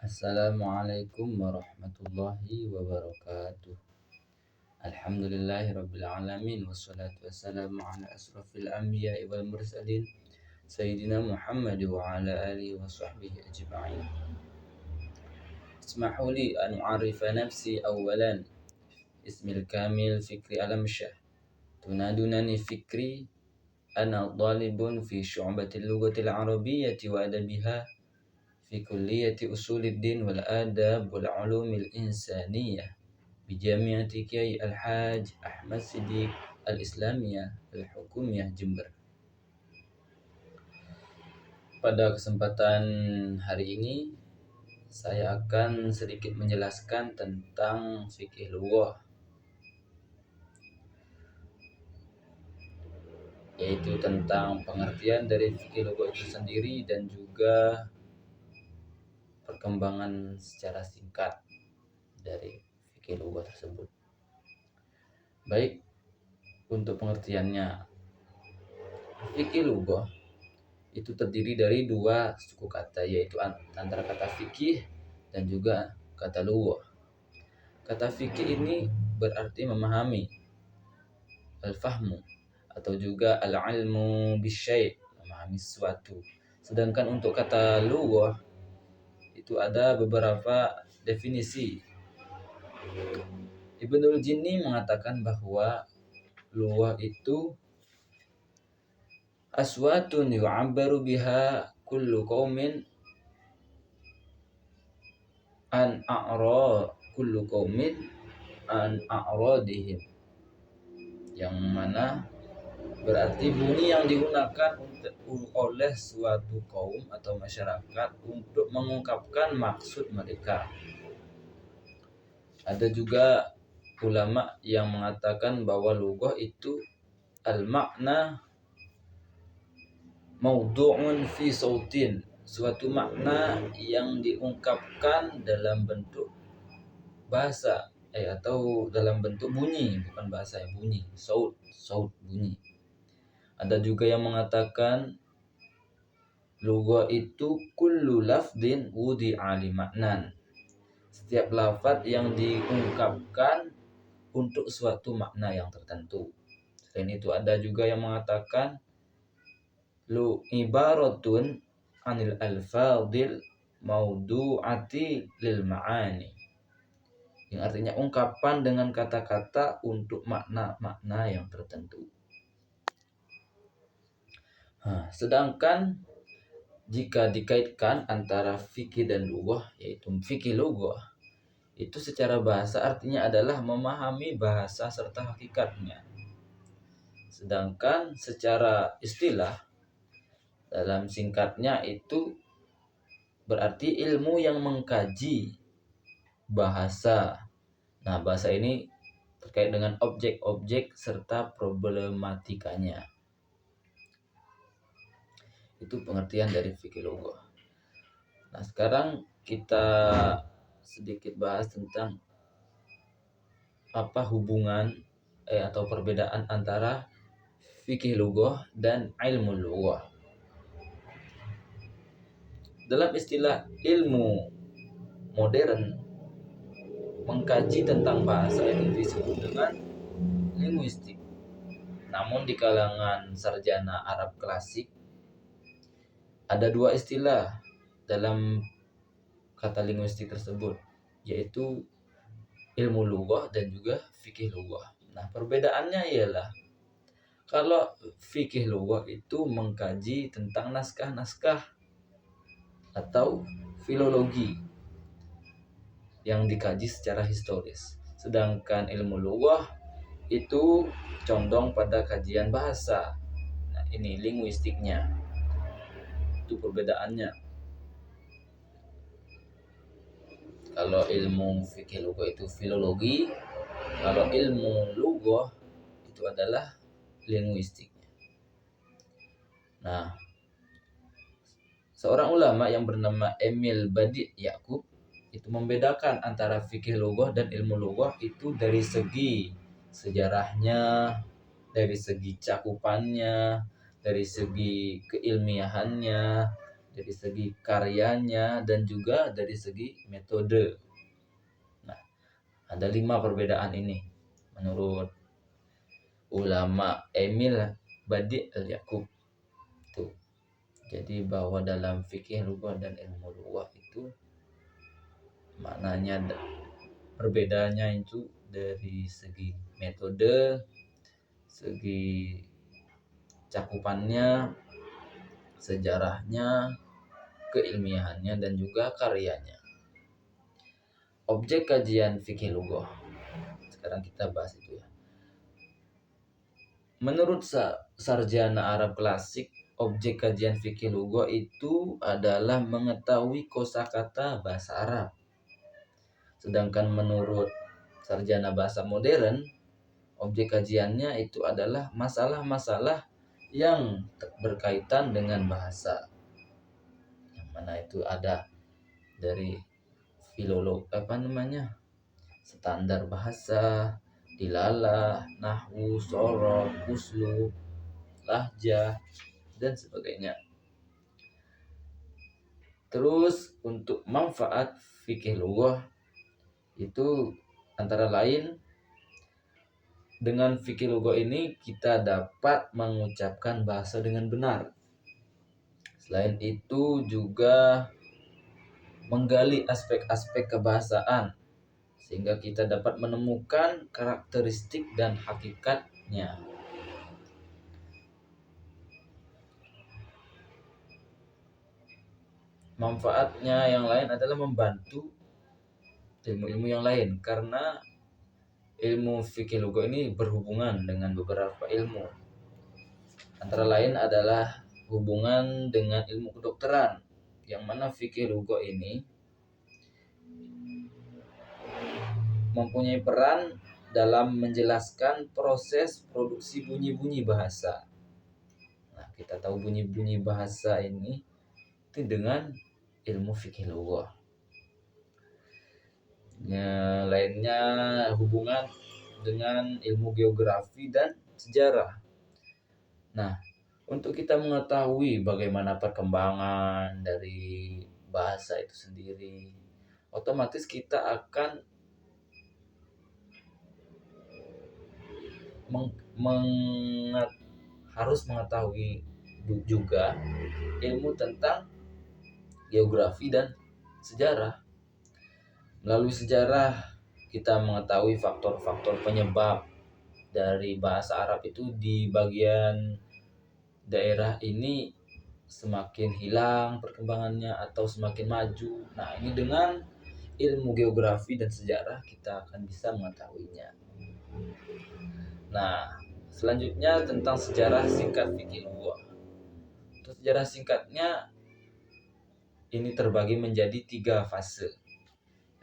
Assalamualaikum warahmatullahi wabarakatuh. Alhamdulillahirabbil alamin wassalatu wassalamu ala asrofil anbiya'i wal mursalin sayyidina Muhammad wa ala alihi wa sahbihi ajma'in. Ismahu li an u'arifa nafsi awalan. Ismil kamil Fikri Alamsyah. Tunadunani fikri ana talibun fi syu'batil lughatil arabiyyati wa adabiha fi kulliyati usuluddin wal adab wal ulumil insaniyah bi Jami'ati Kyai Al-Haj Ahmad Siddiq Al-Islamiyah Al-Hukumiyah Jember. Pada kesempatan hari ini saya akan sedikit menjelaskan tentang fikih lughah, yaitu tentang pengertian dari fikih lughah itu sendiri dan juga perkembangan secara singkat dari fikih lughah tersebut. Baik, untuk pengertiannya, fikih lughah itu terdiri dari dua suku kata, yaitu antara kata fikih dan juga kata lughah. Kata fikih ini berarti memahami, al-fahmu, atau juga al-ilmu bisyai', memahami sesuatu. Sedangkan untuk kata lughah itu ada beberapa definisi. Ibnul Jinni mengatakan bahwa lughah itu aswatun yu'abbaru biha kullu qaumin an a'radihim, yang mana berarti bunyi yang digunakan oleh suatu kaum atau masyarakat untuk mengungkapkan maksud mereka. Ada juga ulama yang mengatakan bahwa lughah itu al-makna maudu'un fi sautin, suatu makna yang diungkapkan dalam bentuk bahasa atau dalam bentuk bunyi, bukan bahasa, bunyi, saut bunyi. Ada juga yang mengatakan lughah itu kullu lafdin wudi'a li maknan, setiap lafaz yang diungkapkan untuk suatu makna yang tertentu. Selain itu ada juga yang mengatakan lu ibaratun anil alfadil maudu'ati lil ma'ani, yang artinya ungkapan dengan kata-kata untuk makna-makna yang tertentu. Sedangkan jika dikaitkan antara fikih dan lughah, yaitu fikih lughah itu secara bahasa artinya adalah memahami bahasa serta hakikatnya. Sedangkan secara istilah, dalam singkatnya itu berarti ilmu yang mengkaji bahasa. Nah, bahasa ini terkait dengan objek-objek serta problematikanya. Itu pengertian dari fikih lughah. Nah, sekarang kita sedikit bahas tentang apa hubungan atau perbedaan antara fikih lughah dan ilmu lughah. Dalam istilah ilmu modern, mengkaji tentang bahasa itu disebut dengan linguistik. Namun di kalangan sarjana Arab klasik ada dua istilah dalam kata linguistik tersebut, yaitu ilmu lughah dan juga fikih lughah. Nah, perbedaannya ialah kalau fikih lughah itu mengkaji tentang naskah-naskah atau filologi yang dikaji secara historis. Sedangkan ilmu lughah itu condong pada kajian bahasa. Nah, ini linguistiknya. Itu perbedaannya. Kalau ilmu fikih lughah itu filologi, kalau ilmu lughah itu adalah linguistiknya. Nah, seorang ulama yang bernama Emil Badi Yaqub itu membedakan antara fikih lughah dan ilmu lughah itu dari segi sejarahnya, dari segi cakupannya, dari segi keilmiahannya, dari segi karyanya dan juga dari segi metode. Nah, ada 5 perbedaan ini menurut ulama Emil Badi al-Yaqub. Tuh. Jadi bahwa dalam fikih lughah dan ilmu lughah itu maknanya berbedanya itu dari segi metode, segi cakupannya, sejarahnya, keilmiahannya dan juga karyanya. Objek kajian fikih lughah. Sekarang kita bahas itu ya. Menurut sarjana Arab klasik, objek kajian fikih lughah itu adalah mengetahui kosakata bahasa Arab. Sedangkan menurut sarjana bahasa modern, objek kajiannya itu adalah masalah-masalah yang berkaitan dengan bahasa. Yang mana itu ada dari standar bahasa, dilalah, nahwu, sorof, uslub, lahjah, dan sebagainya. Terus untuk manfaat fikih lughah itu antara lain, dengan fikih lughah ini kita dapat mengucapkan bahasa dengan benar. Selain itu juga menggali aspek-aspek kebahasaan sehingga kita dapat menemukan karakteristik dan hakikatnya. Manfaatnya yang lain adalah membantu ilmu-ilmu yang lain, karena ilmu fikih lughah ini berhubungan dengan beberapa ilmu. Antara lain adalah hubungan dengan ilmu kedokteran, yang mana fikih lughah ini mempunyai peran dalam menjelaskan proses produksi bunyi-bunyi bahasa. Nah, kita tahu bunyi-bunyi bahasa ini itu dengan ilmu fikih lughah. Lainnya hubungan dengan ilmu geografi dan sejarah. Nah, untuk kita mengetahui bagaimana perkembangan dari bahasa itu sendiri, otomatis kita akan harus mengetahui juga ilmu tentang geografi dan sejarah. Melalui sejarah kita mengetahui faktor-faktor penyebab dari bahasa Arab itu di bagian daerah ini semakin hilang perkembangannya atau semakin maju. Nah, ini dengan ilmu geografi dan sejarah kita akan bisa mengetahuinya. Nah, selanjutnya tentang sejarah singkat fikih lughah. Untuk sejarah singkatnya ini terbagi menjadi 3 fase.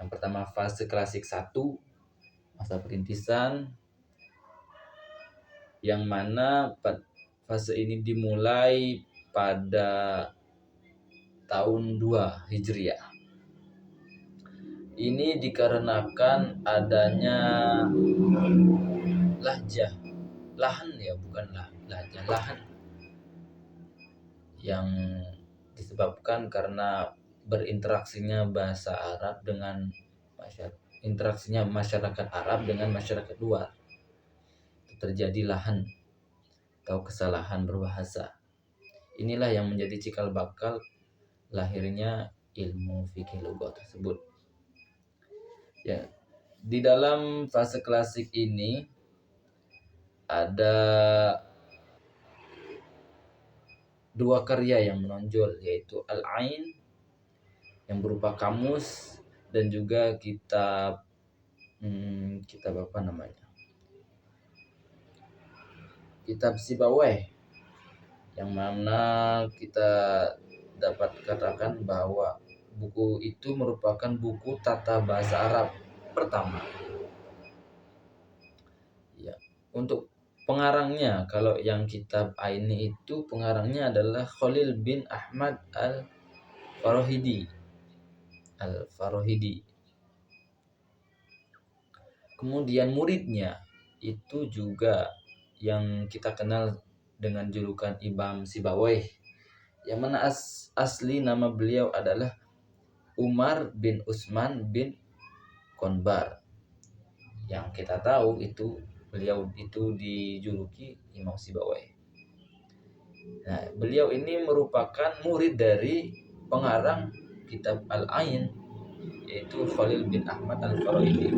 Yang pertama fase klasik 1, masa perintisan, yang mana fase ini dimulai pada tahun 2 Hijriah. Ini dikarenakan adanya lahan yang disebabkan karena berinteraksinya bahasa Arab dengan masyarakat Arab dengan masyarakat luar. Terjadi lahan atau kesalahan berbahasa. Inilah yang menjadi cikal bakal lahirnya ilmu fikih lughah tersebut. Ya, di dalam fase klasik ini ada 2 karya yang menonjol, yaitu Al-Ain yang berupa kamus dan juga kitab kitab Sibawayh, yang mana kita dapat katakan bahwa buku itu merupakan buku tata bahasa Arab pertama. Ya, untuk pengarangnya, kalau yang kitab Aini itu pengarangnya adalah Khalil bin Ahmad Al-Farahidi. Kemudian muridnya itu juga yang kita kenal dengan julukan Imam Sibawayh, yang mana asli nama beliau adalah Umar bin Utsman bin Konbar. Yang kita tahu itu beliau itu dijuluki Imam Sibawai. Nah, beliau ini merupakan murid dari pengarang kitab Al-Ain, yaitu Khalil bin Ahmad Al-Farahidi.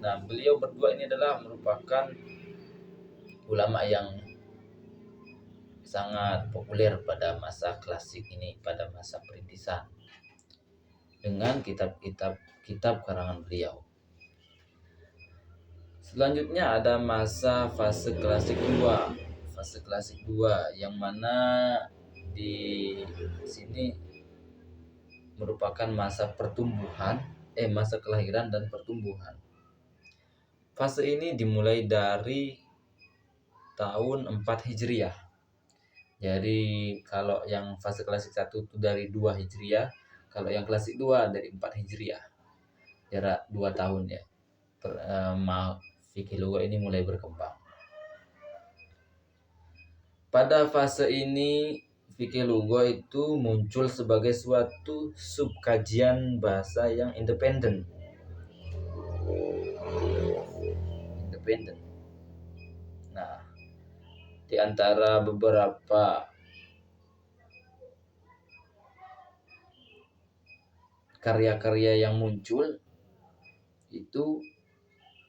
Nah, beliau berdua ini adalah merupakan ulama yang sangat populer pada masa klasik ini, pada masa perintisan, dengan kitab karangan beliau. Selanjutnya ada fase klasik 2. Fase klasik 2 yang mana di sini merupakan masa masa kelahiran dan pertumbuhan. Fase ini dimulai dari tahun 4 Hijriah. Jadi kalau yang fase klasik 1 itu dari 2 Hijriah, kalau yang klasik 2 dari 4 Hijriah. Jarak 2 tahun ya. Fikih lugah ini mulai berkembang. Pada fase ini fikih lugah itu muncul sebagai suatu subkajian bahasa yang independen. Nah, di antara beberapa karya-karya yang muncul itu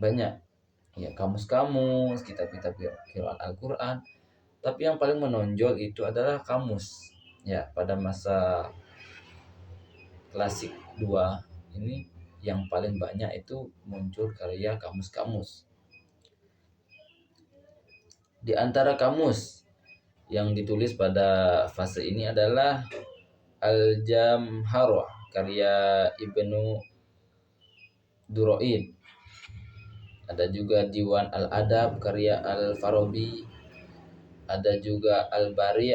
banyak. Ya, kamus-kamus, kitab-kitab qiraat Al-Qur'an. Tapi yang paling menonjol itu adalah kamus. Ya, pada masa klasik 2 ini yang paling banyak itu muncul karya kamus-kamus. Di antara kamus yang ditulis pada fase ini adalah Al-Jamharah karya Ibnu Duraid. Ada juga Diwan Al-Adab karya Al-Farabi. Ada juga Al-Bari'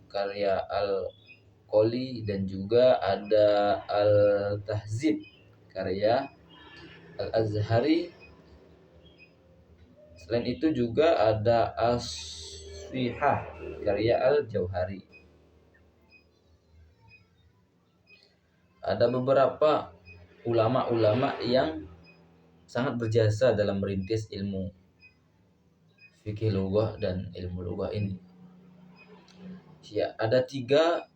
karya Al-Qoli, dan juga ada Al-Tahzib karya Al-Azhari. Selain itu juga ada As-Sihah karya Al-Jauhari. Ada beberapa ulama-ulama yang sangat berjasa dalam merintis ilmu fikih lugah dan ilmu lugah ini. Ya, ada 3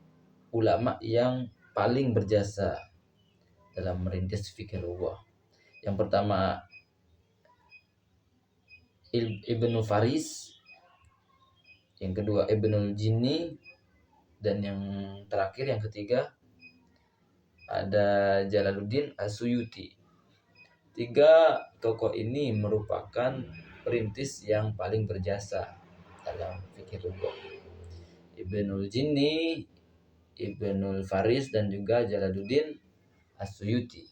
ulama yang paling berjasa dalam merintis fikih lugah. Yang pertama Ibnu Faris, yang kedua Ibnul Jinni, dan yang terakhir yang ketiga ada Jalaluddin As-Suyuti. 3 tokoh ini merupakan perintis yang paling berjasa dalam fikih lugah. Ibnul Jinni, Ibnul Faris, dan juga Jalaluddin As-Suyuti.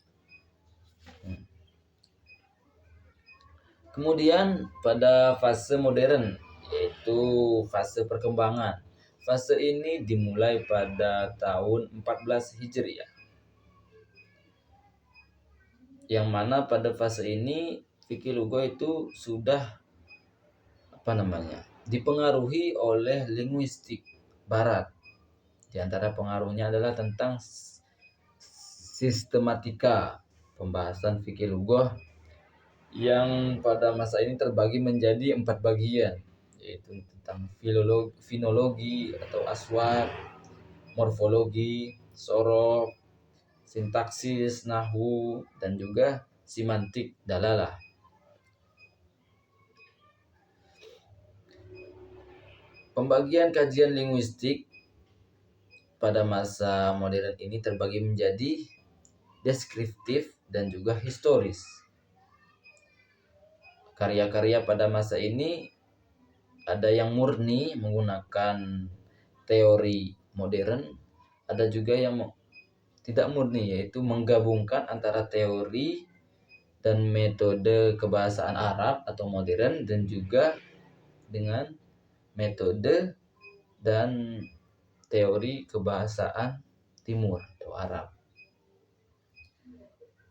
Kemudian pada fase modern, yaitu fase perkembangan. Fase ini dimulai pada tahun 14 Hijriah. Yang mana pada fase ini fikih lugah itu sudah dipengaruhi oleh linguistik barat. Di antara pengaruhnya adalah tentang sistematika pembahasan fikih lugah yang pada masa ini terbagi menjadi 4 bagian, yaitu tentang finologi atau aswat, morfologi, sorof, sintaksis, nahwu, dan juga simantik, dalalah. Pembagian kajian linguistik pada masa modern ini terbagi menjadi deskriptif dan juga historis. Karya-karya pada masa ini ada yang murni menggunakan teori modern, ada juga yang tidak murni, yaitu menggabungkan antara teori dan metode kebahasaan Arab atau modern, dan juga dengan metode dan teori kebahasaan Timur atau Arab.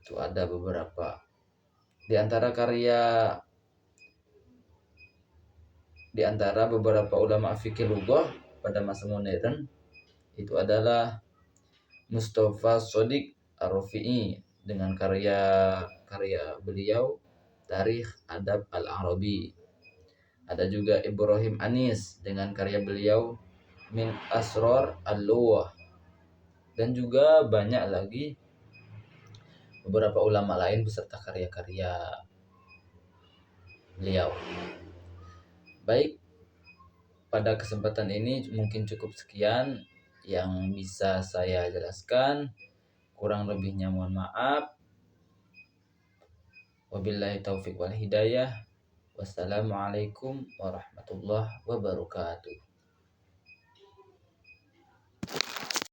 Itu ada beberapa. Di antara beberapa ulama fikih lugah pada masa modern itu adalah Mustafa Shodiq Ar-Rafi'i dengan karya beliau Tarikh Adab Al-Arabi. Ada juga Ibrahim Anis dengan karya beliau Min Asrar Al-Lughah. Dan juga banyak lagi beberapa ulama lain beserta karya-karya beliau. Baik, pada kesempatan ini mungkin cukup sekian yang bisa saya jelaskan. Kurang lebihnya mohon maaf. Wabillahi taufiq wal hidayah. Wassalamualaikum warahmatullahi wabarakatuh.